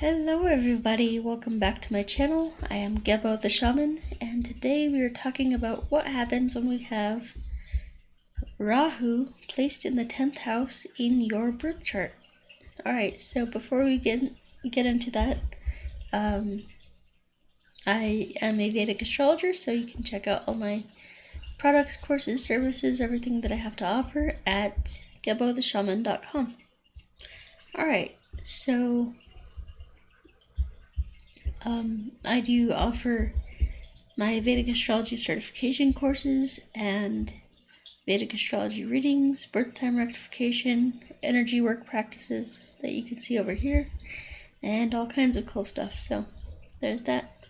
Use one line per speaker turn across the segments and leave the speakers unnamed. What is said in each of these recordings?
Hello everybody, welcome back to my channel. I am Gebo the Shaman, and today we are talking about what happens when we have Rahu placed in the 10th house in your birth chart. Alright, so before we get into that, I am a Vedic astrologer, so you can check out all my products, courses, services, everything that I have to offer at gebotheshaman.com. Alright, so I do offer my Vedic astrology certification courses and Vedic astrology readings, birth time rectification, energy work practices that you can see over here, and all kinds of cool stuff. So there's that.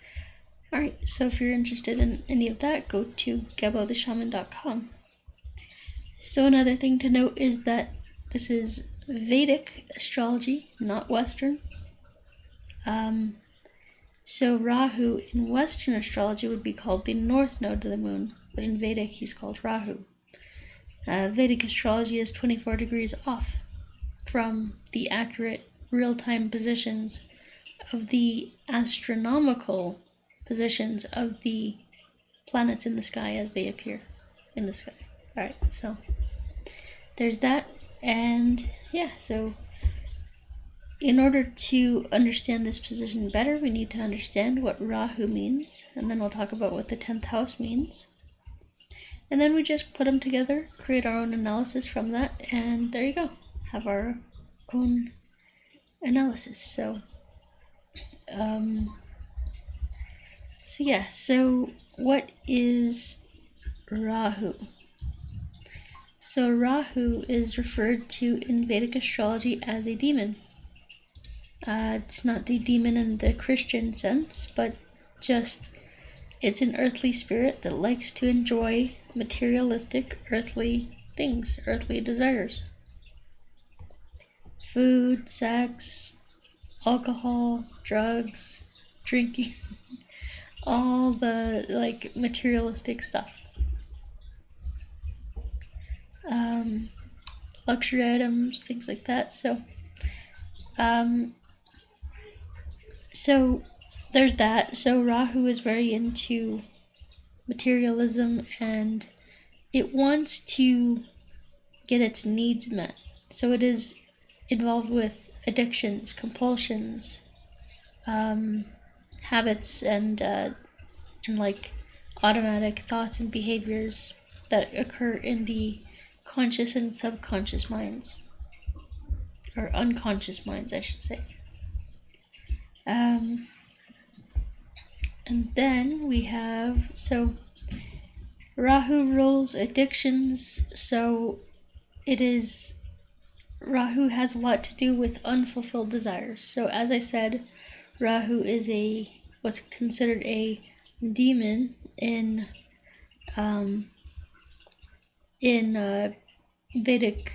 Alright, so if you're interested in any of that, go to gebotheshaman.com. So another thing to note is that this is Vedic astrology, not Western. So Rahu in Western astrology would be called the north node of the moon, but in Vedic he's called Rahu. Vedic astrology is 24 degrees off from the accurate real-time positions of the astronomical positions of the planets in the sky as they appear in the sky. Alright, so there's that, and yeah, so in order to understand this position better, we need to understand what Rahu means, and then we'll talk about what the 10th house means. And then we just put them together, create our own analysis from that, and there you go. Have our own analysis. So what is Rahu? So Rahu is referred to in Vedic astrology as a demon. It's not the demon in the Christian sense, but just it's an earthly spirit that likes to enjoy materialistic earthly things, earthly desires. Food, sex, alcohol, drugs, drinking, all the materialistic stuff. Luxury items, things like that. So there's that. So Rahu is very into materialism, and it wants to get its needs met. So it is involved with addictions, compulsions, habits, and automatic thoughts and behaviors that occur in the conscious and subconscious minds, or unconscious minds, I should say. And then we have, so Rahu rules addictions, so Rahu has a lot to do with unfulfilled desires. So as I said, Rahu is what's considered a demon in Vedic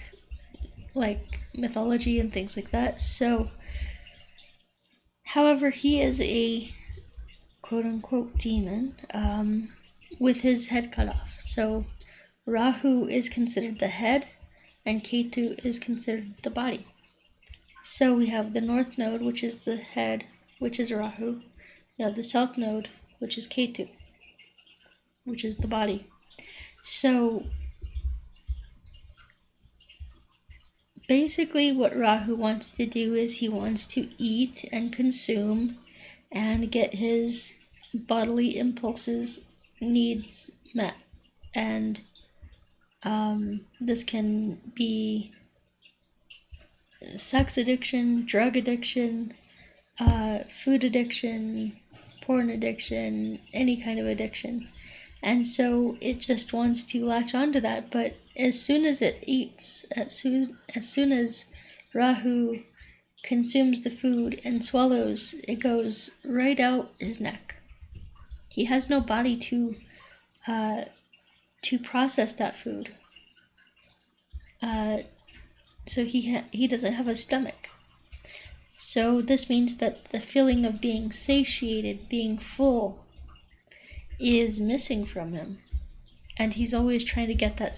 mythology and things like that. So however, he is a quote-unquote demon with his head cut off. So Rahu is considered the head, and Ketu is considered the body. So we have the north node, which is the head, which is Rahu. We have the south node, which is Ketu, which is the body. So basically what Rahu wants to do is he wants to eat and consume and get his bodily impulses, needs met. And this can be sex addiction, drug addiction, food addiction, porn addiction, any kind of addiction. And so it just wants to latch onto that, but as soon as it eats, as soon as Rahu consumes the food and swallows, it goes right out his neck. He has no body to process that food. So he doesn't have a stomach. So this means that the feeling of being satiated, being full, is missing from him, and he's always trying to get that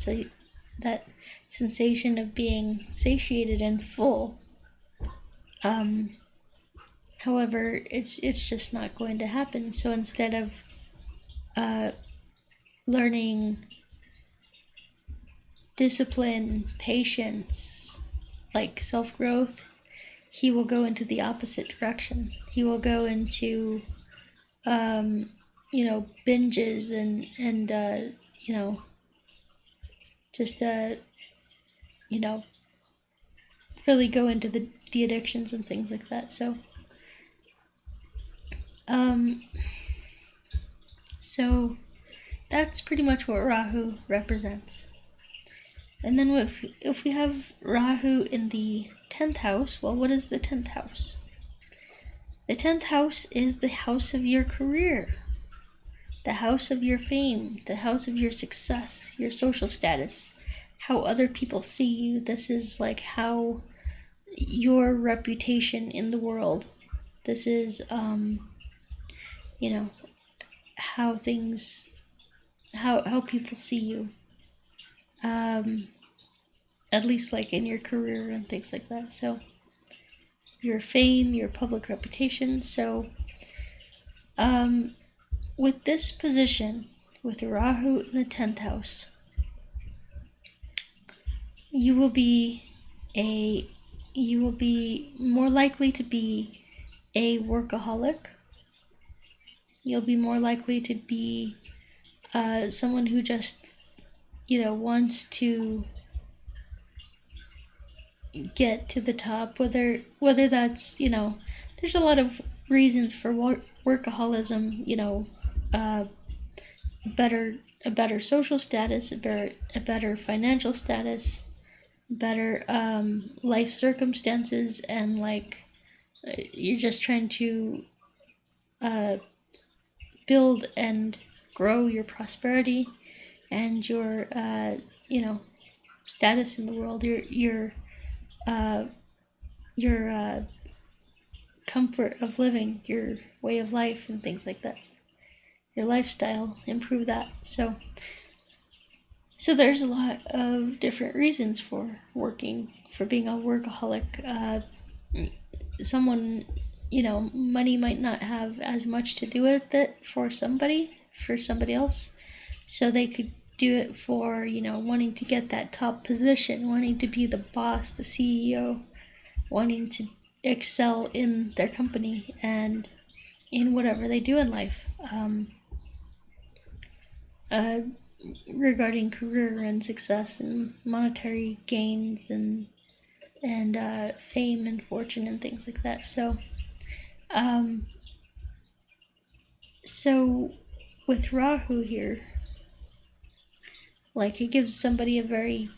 sensation of being satiated and full However, it's just not going to happen. So instead of learning discipline, patience, like self-growth, he will go into the opposite direction. He will go into binges and just really go into the addictions and things like that. So that's pretty much what Rahu represents. And then if we have Rahu in the 10th house, well, what is the 10th house? The 10th house is the house of your career, the house of your fame, the house of your success, your social status, how other people see you. This is like how your reputation in the world. This is, how things, how people see you. At least like in your career and things like that. So your fame, your public reputation. So with this position, with Rahu in the 10th house, you will be more likely to be a workaholic. You'll be more likely to be someone who just wants to get to the top, whether that's there's a lot of reasons for workaholism, a better social status, a better financial status, better life circumstances, and like you're just trying to build and grow your prosperity and your status in the world, your comfort of living, your way of life and things like that, your lifestyle, improve that. So there's a lot of different reasons for being a workaholic. Someone, money might not have as much to do with it for somebody else, so they could do it for wanting to get that top position, wanting to be the boss, the CEO, wanting to excel in their company and in whatever they do in life, regarding career and success and monetary gains and fame and fortune and things like that. So with Rahu here, like it gives somebody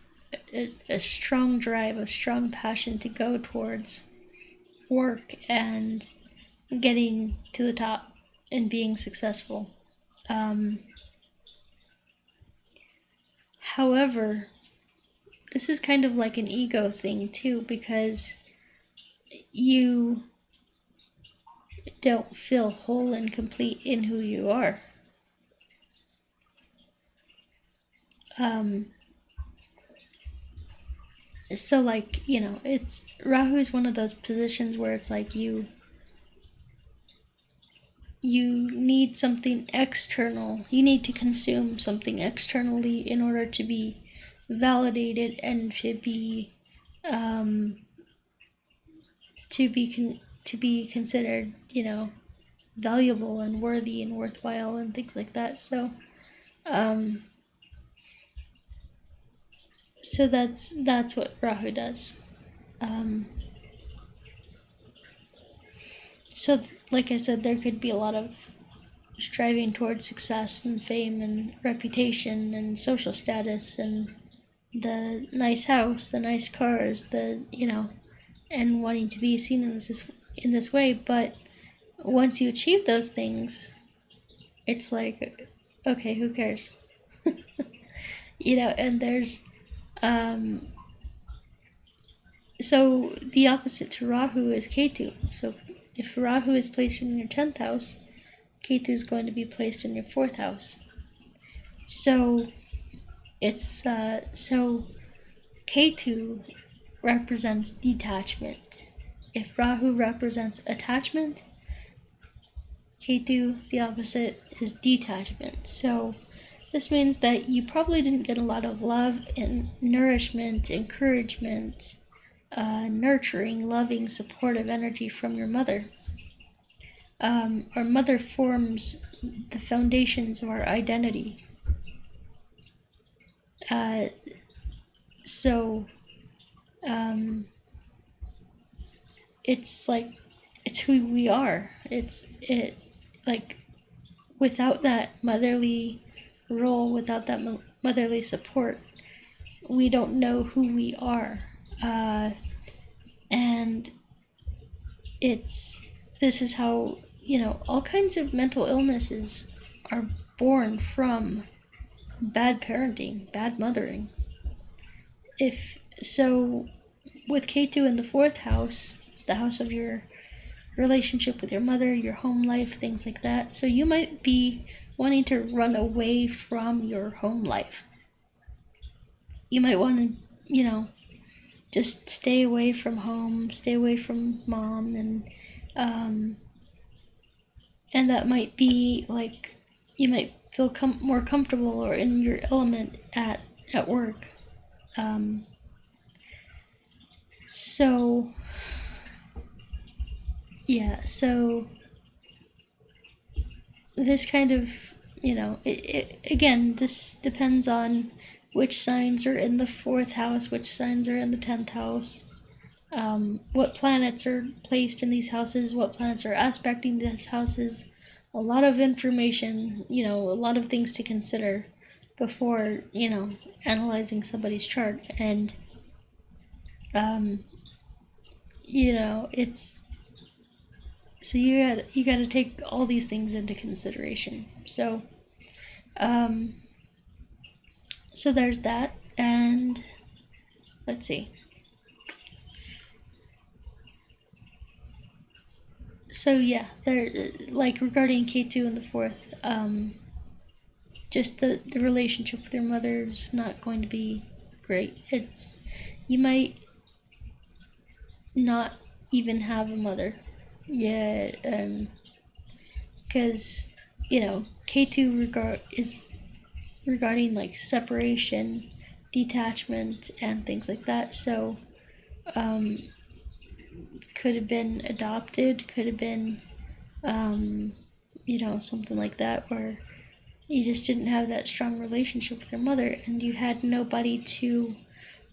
a strong drive, a strong passion to go towards work and getting to the top and being successful. However, this is kind of like an ego thing too, because you don't feel whole and complete in who you are. So like, it's Rahu is one of those positions where it's like you need something external. You need to consume something externally in order to be validated and to be considered, valuable and worthy and worthwhile and things like that. So that's what Rahu does. So like I said, there could be a lot of striving towards success and fame and reputation and social status and the nice house, the nice cars, and wanting to be seen in this way. But once you achieve those things, it's like, okay, who cares? And there's so the opposite to Rahu is Ketu. So if Rahu is placed in your 10th house, Ketu is going to be placed in your 4th house. So it's so Ketu represents detachment. If Rahu represents attachment, Ketu, the opposite, is detachment. So this means that you probably didn't get a lot of love and nourishment, encouragement, nurturing, loving, supportive energy from your mother. Our mother forms the foundations of our identity. So it's like, it's who we are. Like, without that motherly role, without that motherly support, we don't know who we are. And this is how, all kinds of mental illnesses are born from bad parenting, bad mothering. With Ketu in the 4th house, the house of your relationship with your mother, your home life, things like that. So you might be wanting to run away from your home life. You might want to, just stay away from home, stay away from mom, and that might be like, you might feel more comfortable or in your element at work. So this kind of, again, this depends on which signs are in the 4th house, which signs are in the 10th house, what planets are placed in these houses, what planets are aspecting these houses. A lot of information, a lot of things to consider before, analyzing somebody's chart. And, so you got to take all these things into consideration. So there's that. And let's see. So yeah, there, like, regarding K2 in the 4th, just the relationship with your mother is not going to be great. You might not even have a mother. Yeah, because, K2 is regarding like separation, detachment, and things like that. So, could have been adopted, could have been, something like that, where you just didn't have that strong relationship with your mother, and you had nobody to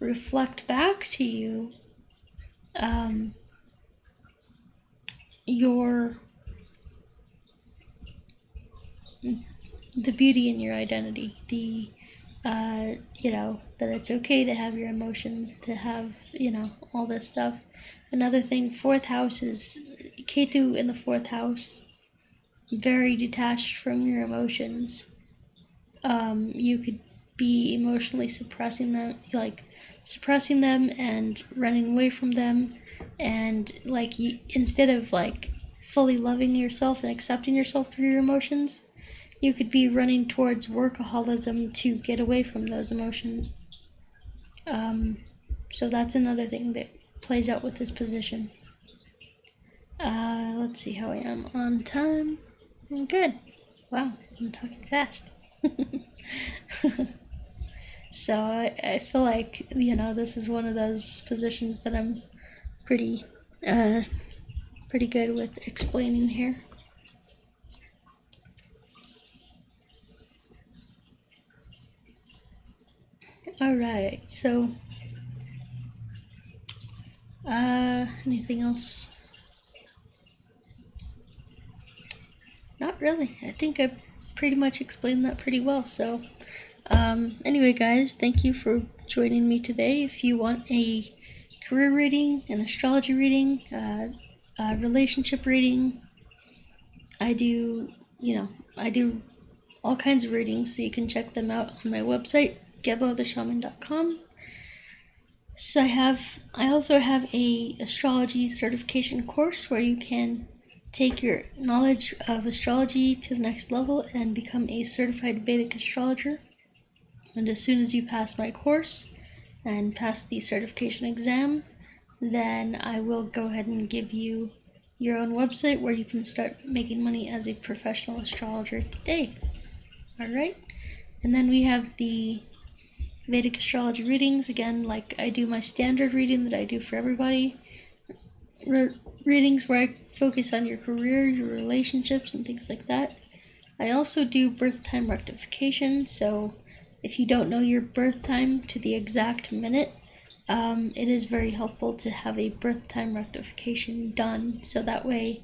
reflect back to you the beauty in your identity, that it's okay to have your emotions, to have, all this stuff. Another thing, 4th house is Ketu in the 4th house, very detached from your emotions. You could be emotionally suppressing them and running away from them, and like, instead of like fully loving yourself and accepting yourself through your emotions, you could be running towards workaholism to get away from those emotions. So that's another thing that plays out with this position. Let's see how I am on time. I'm good. Wow, I'm talking fast. So I feel like, this is one of those positions that I'm pretty good with explaining here. Alright, so anything else? Not really. I think I pretty much explained that pretty well. So anyway, guys, thank you for joining me today. If you want a career reading, an astrology reading, a relationship reading, I do all kinds of readings, so you can check them out on my website, GeboTheShaman.com. So I also have a astrology certification course where you can take your knowledge of astrology to the next level and become a certified Vedic astrologer. And as soon as you pass my course and pass the certification exam, then I will go ahead and give you your own website where you can start making money as a professional astrologer today. Alright? And then we have the Vedic astrology readings. Again, like I do my standard reading that I do for everybody. Readings where I focus on your career, your relationships, and things like that. I also do birth time rectification, so if you don't know your birth time to the exact minute, it is very helpful to have a birth time rectification done, so that way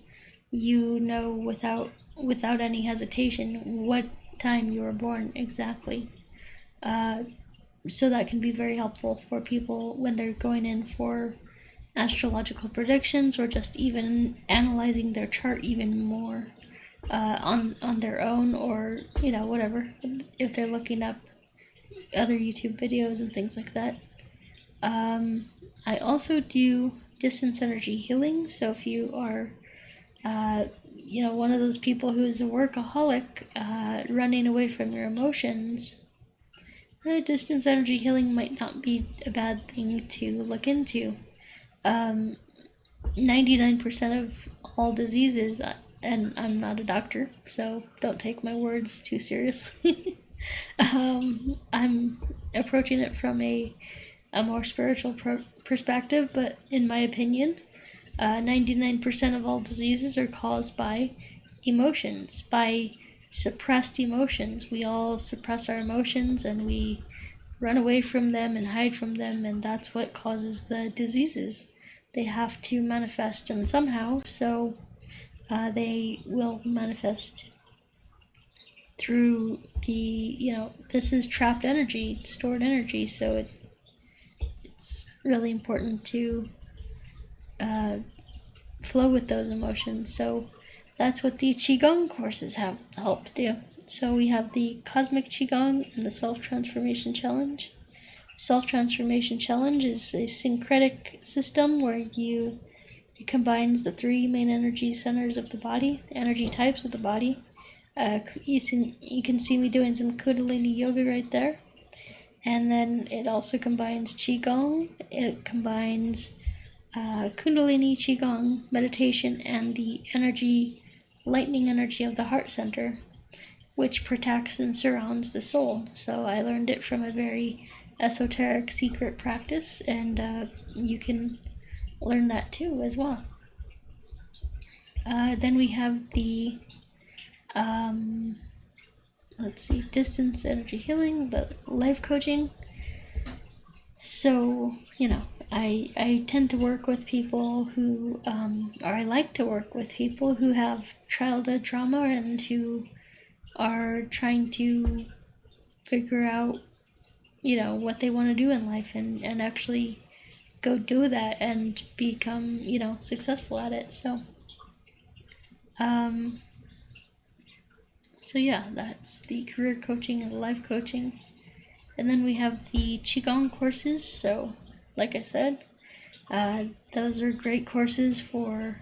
you know without any hesitation what time you were born exactly. So that can be very helpful for people when they're going in for astrological predictions or just even analyzing their chart even more on their own, or whatever, if they're looking up other YouTube videos and things like that. I also do distance energy healing, so if you are one of those people who is a workaholic, running away from your emotions, distance energy healing might not be a bad thing to look into. 99% of all diseases, and I'm not a doctor, so don't take my words too seriously. I'm approaching it from a more spiritual perspective, but in my opinion, 99% of all diseases are caused by emotions, by suppressed emotions. We all suppress our emotions and we run away from them and hide from them, and that's what causes the diseases. They have to manifest in somehow, so they will manifest through this is trapped energy, stored energy, so it's really important to flow with those emotions. So that's what the Qigong courses have helped do. So we have the Cosmic Qigong and the Self-Transformation Challenge. Self-Transformation Challenge is a syncretic system where it combines the three main energy centers of the body, the energy types of the body. You can see me doing some Kundalini yoga right there. And then it also combines Qigong. It combines Kundalini, Qigong, meditation, and the lightning energy of the heart center, which protects and surrounds the soul. So I learned it from a very esoteric secret practice, and you can learn that too as well. Then we have the distance energy healing, the life coaching. So I tend to work with people who or I like to work with people who have childhood trauma and who are trying to figure out what they want to do in life, and actually go do that and become successful at it. So yeah, that's the career coaching and the life coaching. And then we have the Qigong courses. So like I said, those are great courses for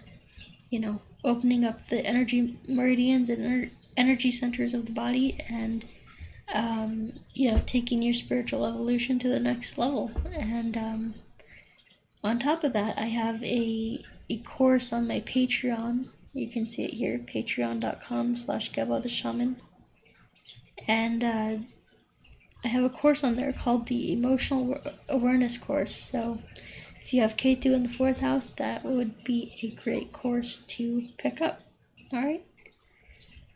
opening up the energy meridians and energy centers of the body, and taking your spiritual evolution to the next level. And on top of that, I have a course on my Patreon. You can see it here, patreon.com/Gebo the Shaman. And I have a course on there called the Emotional Awareness course. So if you have K2 in the 4th house, that would be a great course to pick up. Alright?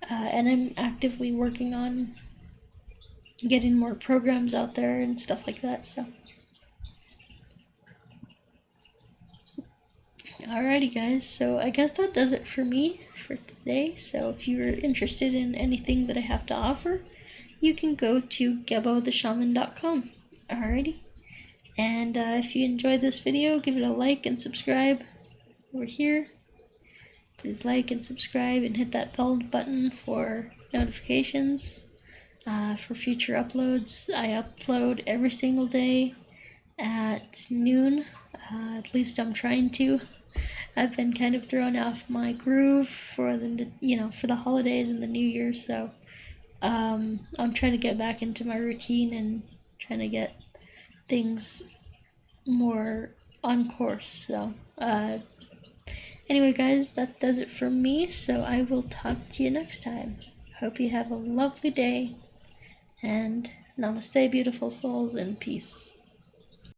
And I'm actively working on getting more programs out there and stuff like that. So alrighty guys, so I guess that does it for me for today. So if you're interested in anything that I have to offer, you can go to gebotheshaman.com. Alrighty, and if you enjoyed this video, give it a like and subscribe over here. Please like and subscribe and hit that bell button for notifications for future uploads. I upload every single day at noon. At least I'm trying to. I've been kind of thrown off my groove for the holidays and the New Year, so I'm trying to get back into my routine and trying to get things more on course. So, anyway, guys, that does it for me. So I will talk to you next time. Hope you have a lovely day, and namaste, beautiful souls, and peace.